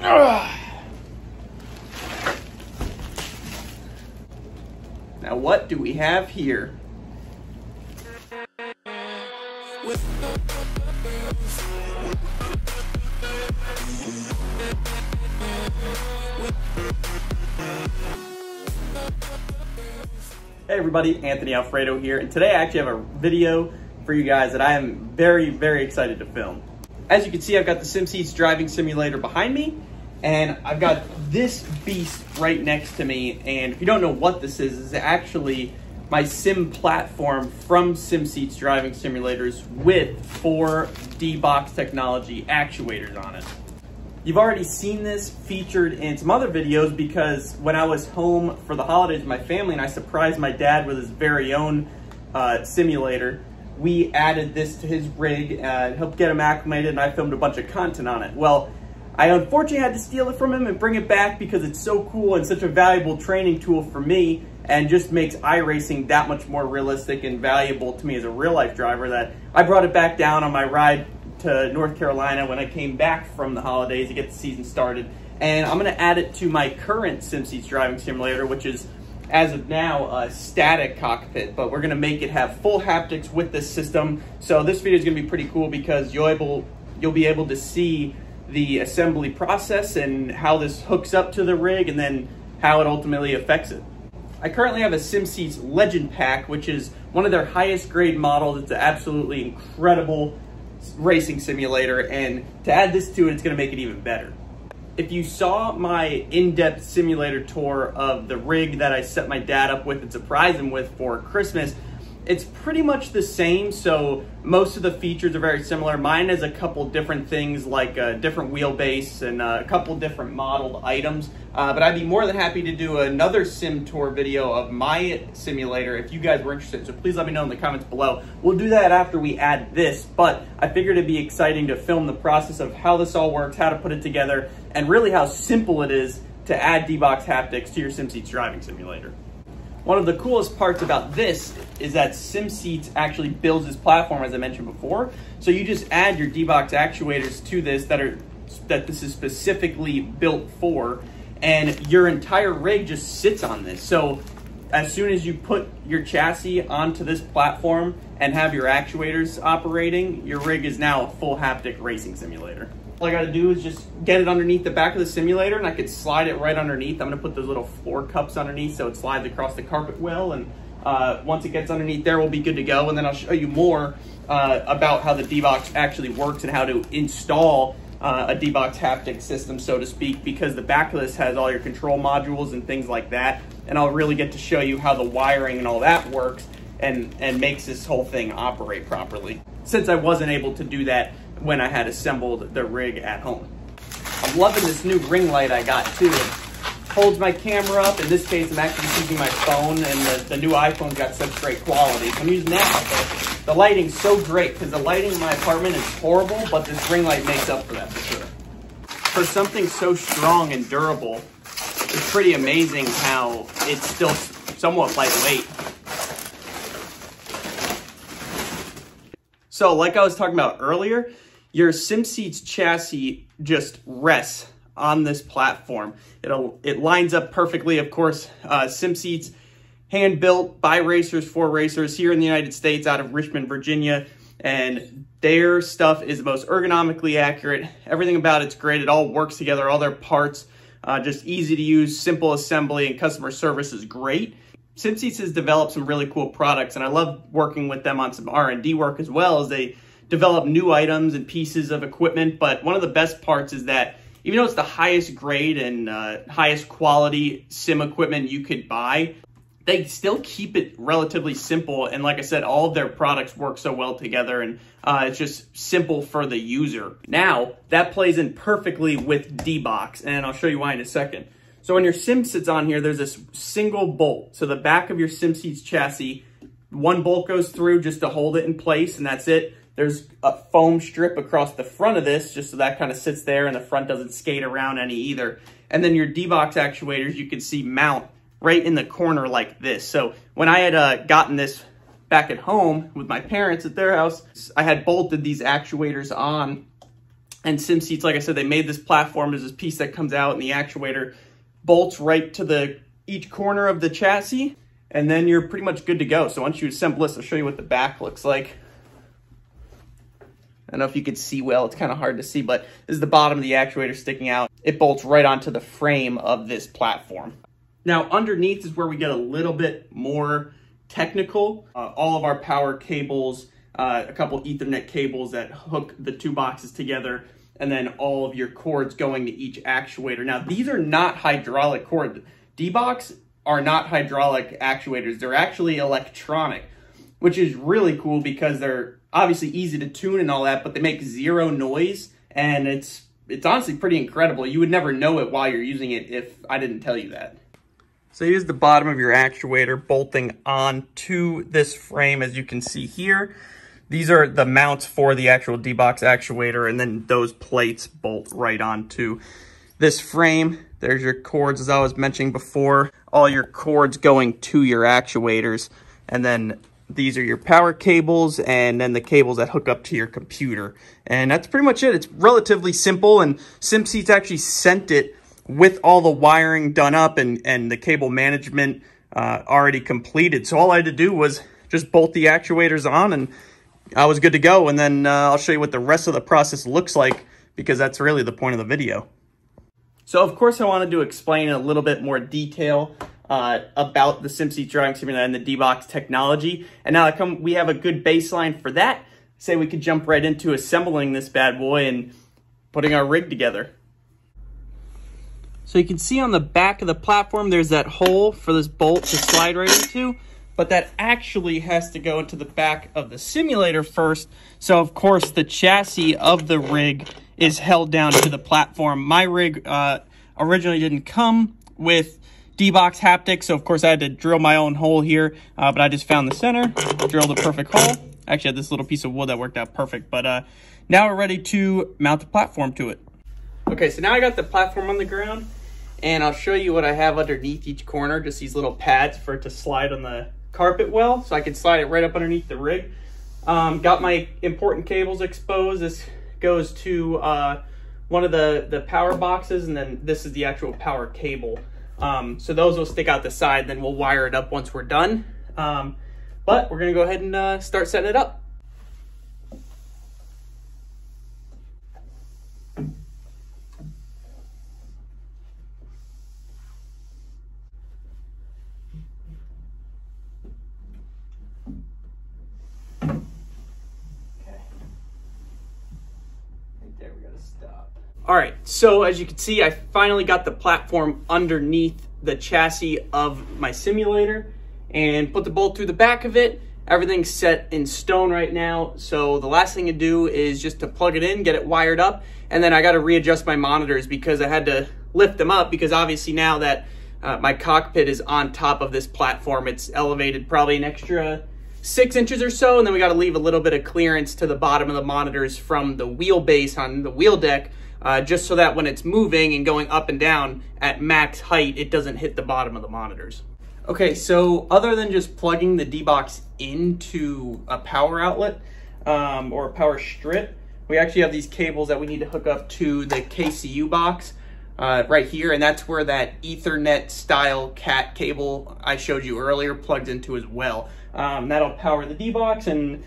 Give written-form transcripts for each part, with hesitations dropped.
Now what do we have here? Hey everybody, Anthony Alfredo here, and today I actually have a video for you guys that I am very, very excited to film. As you can see, I've got the SimSeats driving simulator behind me, and I've got this beast right next to me, and if you don't know what this is actually my sim platform from SimSeats driving simulators with 4 D-Box technology actuators on it. You've already seen this featured in some other videos because when I was home for the holidays with my family and I surprised my dad with his very own simulator, we added this to his rig, helped get him acclimated, and I filmed a bunch of content on it. Well, I unfortunately had to steal it from him and bring it back because it's so cool and such a valuable training tool for me and just makes iRacing that much more realistic and valuable to me as a real-life driver that I brought it back down on my ride to North Carolina when I came back from the holidays to get the season started. And I'm gonna add it to my current SimSeats driving simulator, which is, as of now, a static cockpit, but we're gonna make it have full haptics with this system. So this video is gonna be pretty cool because you'll be able to see the assembly process and how this hooks up to the rig and then how it ultimately affects it. I currently have a SimSeats Legend Pack, which is one of their highest grade models. It's an absolutely incredible racing simulator, and to add this to it, it's going to make it even better. If you saw my in-depth simulator tour of the rig that I set my dad up with and surprised him with for Christmas, it's pretty much the same, so most of the features are very similar. Mine has a couple different things like a different wheelbase and a couple different modeled items, but I'd be more than happy to do another sim tour video of my simulator if you guys were interested, so please let me know in the comments below. We'll do that after we add this, but I figured it'd be exciting to film the process of how this all works, how to put it together, and really how simple it is to add D-Box haptics to your SimSeats driving simulator. One of the coolest parts about this is that SimSeats actually builds this platform, as I mentioned before. So you just add your D-Box actuators to this that this is specifically built for, and your entire rig just sits on this. So as soon as you put your chassis onto this platform and have your actuators operating, your rig is now a full haptic racing simulator. All I gotta do is just get it underneath the back of the simulator and I could slide it right underneath. I'm gonna put those little floor cups underneath so it slides across the carpet well, and once it gets underneath there, we'll be good to go. And then I'll show you more about how the D-Box actually works and how to install a D-Box haptic system, so to speak, because the back of this has all your control modules and things like that. And I'll really get to show you how the wiring and all that works and makes this whole thing operate properly, since I wasn't able to do that when I had assembled the rig at home. I'm loving this new ring light I got too. It holds my camera up. In this case, I'm actually using my phone, and the new iPhone's got such great quality. So I'm using that. The lighting's so great because the lighting in my apartment is horrible, but this ring light makes up for that for sure. For something so strong and durable, it's pretty amazing how it's still somewhat lightweight. So like I was talking about earlier, your SimSeats chassis just rests on this platform. It lines up perfectly. Of course, SimSeats, hand built by racers for racers here in the United States out of Richmond, Virginia, and their stuff is the most ergonomically accurate. Everything about it's great. It all works together, all their parts, just easy to use, simple assembly, and customer service is great. SimSeats has developed some really cool products, and I love working with them on some R&D work as well, as they develop new items and pieces of equipment. But one of the best parts is that even though it's the highest grade and highest quality sim equipment you could buy, they still keep it relatively simple. And like I said, all of their products work so well together, and it's just simple for the user. Now, that plays in perfectly with D-Box, and I'll show you why in a second. So when your sim sits on here, there's this single bolt. So the back of your SimSeats chassis, one bolt goes through just to hold it in place, and that's it. There's a foam strip across the front of this, just so that kind of sits there and the front doesn't skate around any either. And then your D-Box actuators, you can see mount right in the corner like this. So when I had gotten this back at home with my parents at their house, I had bolted these actuators on And SimSeats, like I said, they made this platform. There's this piece that comes out and the actuator bolts right to each corner of the chassis, and then you're pretty much good to go. So once you assemble this, I'll show you what the back looks like. I don't know if you could see well, it's kind of hard to see, but this is the bottom of the actuator sticking out. It bolts right onto the frame of this platform. Now underneath is where we get a little bit more technical. All of our power cables, a couple Ethernet cables that hook the two boxes together, and then all of your cords going to each actuator. Now these are not hydraulic cords. D-Box are not hydraulic actuators. They're actually electronic, which is really cool because they're obviously easy to tune and all that, but they make zero noise, and it's honestly pretty incredible. You would never know it while you're using it if I didn't tell you that. So here's the bottom of your actuator bolting onto this frame, as you can see here. These are the mounts for the actual D-Box actuator, and then those plates bolt right onto this frame. There's your cords, as I was mentioning before, all your cords going to your actuators, and then these are your power cables, and then the cables that hook up to your computer. And that's pretty much it. It's relatively simple, and SimSeats actually sent it with all the wiring done up and the cable management already completed. So all I had to do was just bolt the actuators on, and I was good to go. And then I'll show you what the rest of the process looks like, because that's really the point of the video. So of course I wanted to explain in a little bit more detail about the SimSeats driving simulator and the D-Box technology. And now that we have a good baseline for that, say we could jump right into assembling this bad boy and putting our rig together. So you can see on the back of the platform, there's that hole for this bolt to slide right into, but that actually has to go into the back of the simulator first. So of course the chassis of the rig is held down to the platform. My rig originally didn't come with D-Box Haptic, so of course I had to drill my own hole here, but I just found the center, drilled a perfect hole. Actually had this little piece of wood that worked out perfect, but now we're ready to mount the platform to it. Okay, so now I got the platform on the ground, and I'll show you what I have underneath each corner, just these little pads for it to slide on the carpet well, so I can slide it right up underneath the rig. Got my important cables exposed. This goes to one of the power boxes, and then this is the actual power cable. So those will stick out the side, then we'll wire it up once we're done. But we're gonna go ahead and start setting it up. All right, so as you can see, I finally got the platform underneath the chassis of my simulator and put the bolt through the back of it. Everything's set in stone right now, so the last thing to do is just to plug it in, get it wired up, and then I got to readjust my monitors because I had to lift them up because obviously now that my cockpit is on top of this platform, it's elevated probably an extra 6 inches or so, and then we got to leave a little bit of clearance to the bottom of the monitors from the wheelbase on the wheel deck, just so that when it's moving and going up and down at max height, it doesn't hit the bottom of the monitors. Okay, so other than just plugging the D-Box into a power outlet or a power strip, we actually have these cables that we need to hook up to the KCU box right here, and that's where that Ethernet style CAT cable I showed you earlier plugs into as well. That'll power the D-Box and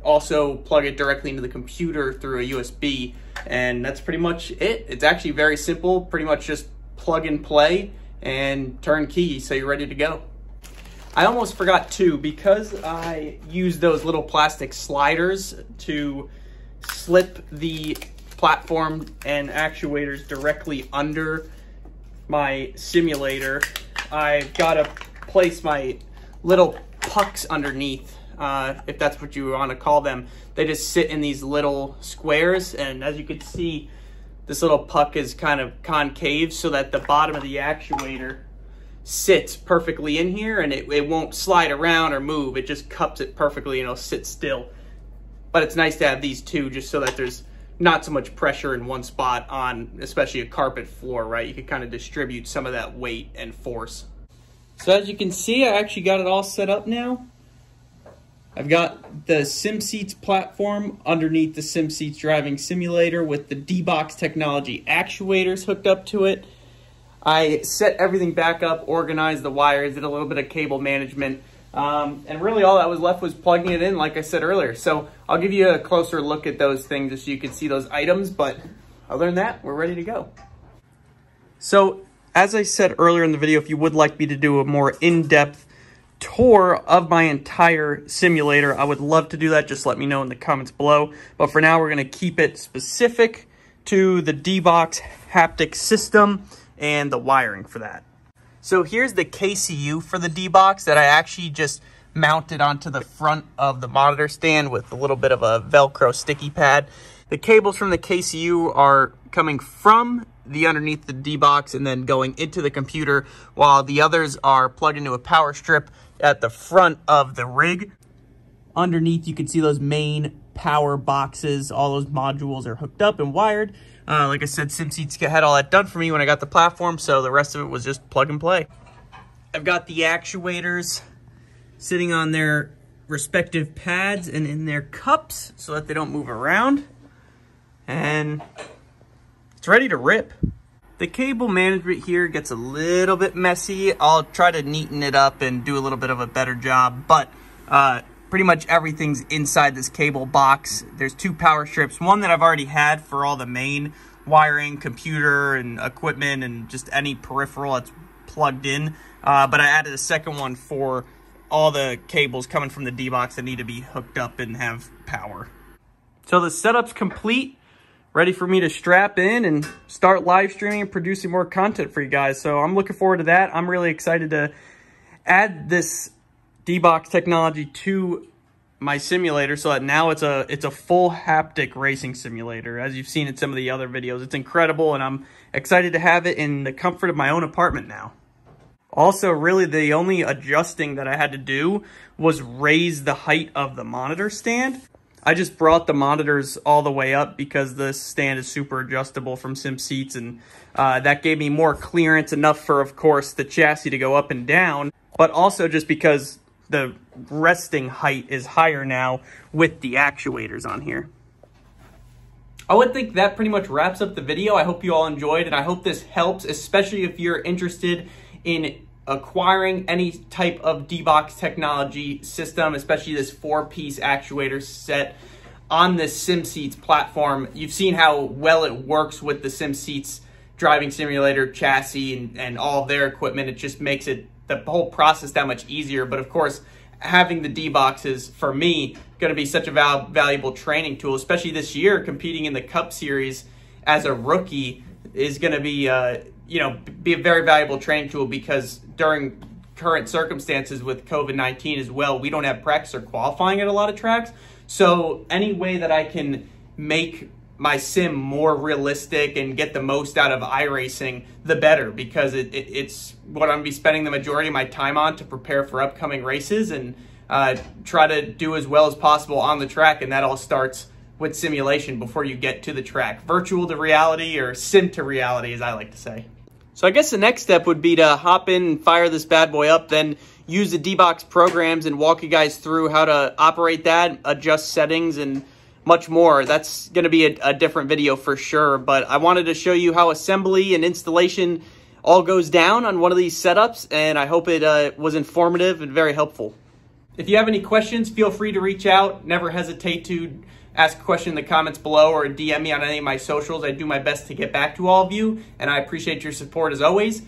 also plug it directly into the computer through a USB, and that's pretty much it. It's actually very simple, pretty much just plug and play and turn key, so you're ready to go. I almost forgot too, because I used those little plastic sliders to slip the platform and actuators directly under my simulator. I've got to place my little pucks underneath, if that's what you want to call them. They just sit in these little squares, and as you can see, this little puck is kind of concave so that the bottom of the actuator sits perfectly in here, and it won't slide around or move. It just cups it perfectly and it'll sit still. But it's nice to have these two just so that there's not so much pressure in one spot on especially a carpet floor, right? You can kind of distribute some of that weight and force. So as you can see, I actually got it all set up now. I've got the SimSeats platform underneath the SimSeats driving simulator with the D-Box technology actuators hooked up to it. I set everything back up, organized the wires, did a little bit of cable management, and really all that was left was plugging it in, like I said earlier. So I'll give you a closer look at those things just so you can see those items, but other than that, we're ready to go. So as I said earlier in the video, if you would like me to do a more in-depth tour of my entire simulator, I would love to do that. Just let me know in the comments below. But for now, we're going to keep it specific to the D-Box haptic system and the wiring for that. So here's the KCU for the D-Box that I actually just mounted onto the front of the monitor stand with a little bit of a Velcro sticky pad. The cables from the KCU are coming from the underneath the D-Box and then going into the computer, while the others are plugged into a power strip at the front of the rig. Underneath, you can see those main power boxes. All those modules are hooked up and wired. Like I said, SimSeats had all that done for me when I got the platform, so the rest of it was just plug and play. I've got the actuators sitting on their respective pads and in their cups so that they don't move around. And it's ready to rip. The cable management here gets a little bit messy. I'll try to neaten it up and do a little bit of a better job, but pretty much everything's inside this cable box. There's two power strips, one that I've already had for all the main wiring, computer and equipment and just any peripheral that's plugged in. But I added a second one for all the cables coming from the D-Box that need to be hooked up and have power. So the setup's complete, ready for me to strap in and start live streaming and producing more content for you guys. So I'm looking forward to that. I'm really excited to add this D-Box technology to my simulator so that now it's a full haptic racing simulator. As you've seen in some of the other videos, it's incredible, and I'm excited to have it in the comfort of my own apartment now. Also, really the only adjusting that I had to do was raise the height of the monitor stand. I just brought the monitors all the way up because the stand is super adjustable from SimSeats, and that gave me more clearance, enough for, of course, the chassis to go up and down, but also just because the resting height is higher now with the actuators on here. I would think that pretty much wraps up the video. I hope you all enjoyed, and I hope this helps, especially if you're interested in acquiring any type of D-Box technology system, especially this 4-piece actuator set on this SimSeats platform. You've seen how well it works with the SimSeats driving simulator chassis and all of their equipment. It just makes it the whole process that much easier. But of course, having the D-Box is, for me, going to be such a valuable training tool, especially this year. Competing in the Cup Series as a rookie is going to be be a very valuable training tool, because during current circumstances with COVID-19 as well, we don't have practice or qualifying at a lot of tracks. So any way that I can make my sim more realistic and get the most out of iRacing, the better, because it's what I'm going to be spending the majority of my time on to prepare for upcoming races and try to do as well as possible on the track. And that all starts with simulation before you get to the track. Virtual to reality, or sim to reality, as I like to say. So I guess the next step would be to hop in and fire this bad boy up, then use the D-Box programs and walk you guys through how to operate that, adjust settings, and much more. That's going to be a different video for sure, but I wanted to show you how assembly and installation all goes down on one of these setups, and I hope it was informative and very helpful. If you have any questions, feel free to reach out. Never hesitate to ask a question in the comments below or DM me on any of my socials. I do my best to get back to all of you, and I appreciate your support as always.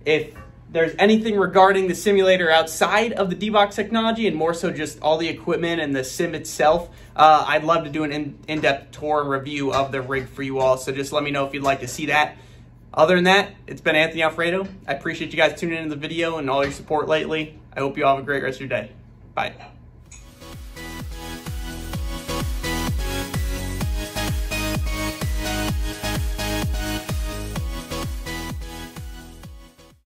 If there's anything regarding the simulator outside of the D-Box technology, and more so just all the equipment and the sim itself, I'd love to do an in-depth tour and review of the rig for you all, so just let me know if you'd like to see that. Other than that, it's been Anthony Alfredo. I appreciate you guys tuning into the video and all your support lately. I hope you all have a great rest of your day. Bye.